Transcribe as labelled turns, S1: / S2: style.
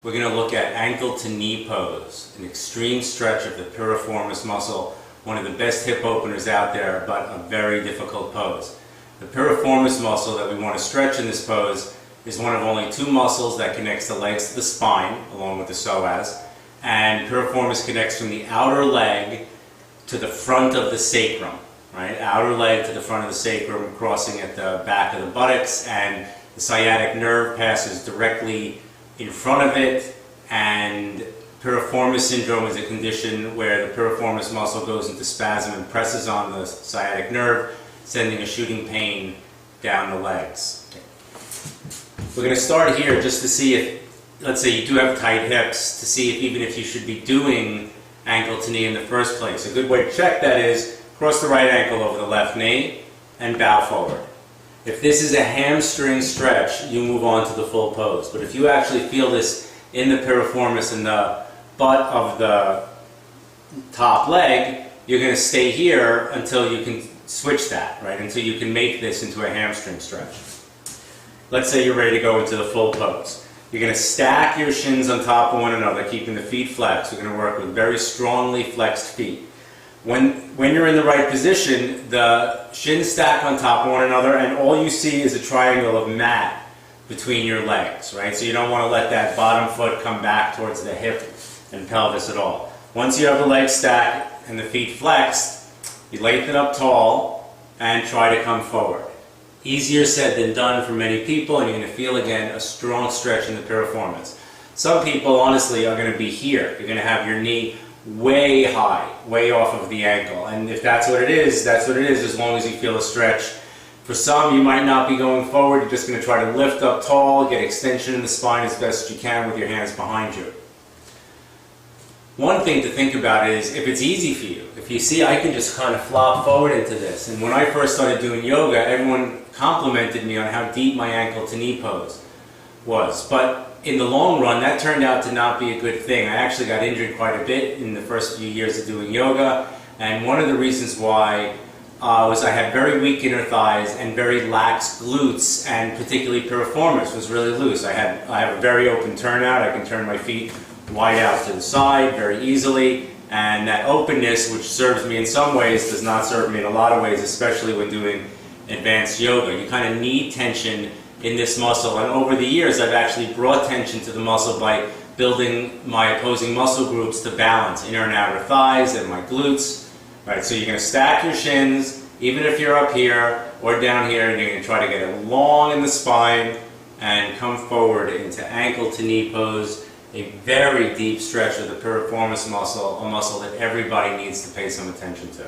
S1: We're going to look at ankle to knee pose, an extreme stretch of the piriformis muscle, one of the best hip openers out there, but a very difficult pose. The piriformis muscle that we want to stretch in this pose is one of only two muscles that connects the legs to the spine, along with the psoas, and piriformis connects from the outer leg to the front of the sacrum, right? Outer leg to the front of the sacrum, crossing at the back of the buttocks, and the sciatic nerve passes directly in front of it, and piriformis syndrome is a condition where the piriformis muscle goes into spasm and presses on the sciatic nerve, sending a shooting pain down the legs. Okay. We're going to start here just to see if, let's say you do have tight hips, to see if even if you should be doing ankle to knee in the first place. A good way to check that is cross the right ankle over the left knee and bow forward. If this is a hamstring stretch, you move on to the full pose. But if you actually feel this in the piriformis and the butt of the top leg, you're going to stay here until you can switch that, right? Until you can make this into a hamstring stretch. Let's say you're ready to go into the full pose. You're going to stack your shins on top of one another, keeping the feet flexed. We're going to work with very strongly flexed feet. When you're in the right position, the shins stack on top of one another, and all you see is a triangle of mat between your legs, right? So you don't want to let that bottom foot come back towards the hip and pelvis at all. Once you have the legs stacked and the feet flexed, you lengthen up tall and try to come forward. Easier said than done for many people, and you're going to feel again a strong stretch in the piriformis. Some people honestly are going to be here. You're going to have your knee way high, way off of the ankle, and if that's what it is, that's what it is, as long as you feel a stretch. For some, you might not be going forward. You're just going to try to lift up tall, get extension in the spine as best you can with your hands behind you. One thing to think about is if it's easy for you, if you see I can just kind of flop forward into this, and when I first started doing yoga, everyone complimented me on how deep my ankle to knee pose was, but in the long run, that turned out to not be a good thing. I actually got injured quite a bit in the first few years of doing yoga, and one of the reasons why was I had very weak inner thighs and very lax glutes, and particularly piriformis was really loose. I have a very open turnout. I can turn my feet wide out to the side very easily, and that openness, which serves me in some ways, does not serve me in a lot of ways, especially when doing advanced yoga. You kind of need tension in this muscle, and over the years I've actually brought tension to the muscle by building my opposing muscle groups to balance inner and outer thighs and my glutes. Right, so you're going to stack your shins, even if you're up here or down here, and you're going to try to get it long in the spine and come forward into ankle to knee pose, a very deep stretch of the piriformis muscle, a muscle that everybody needs to pay some attention to.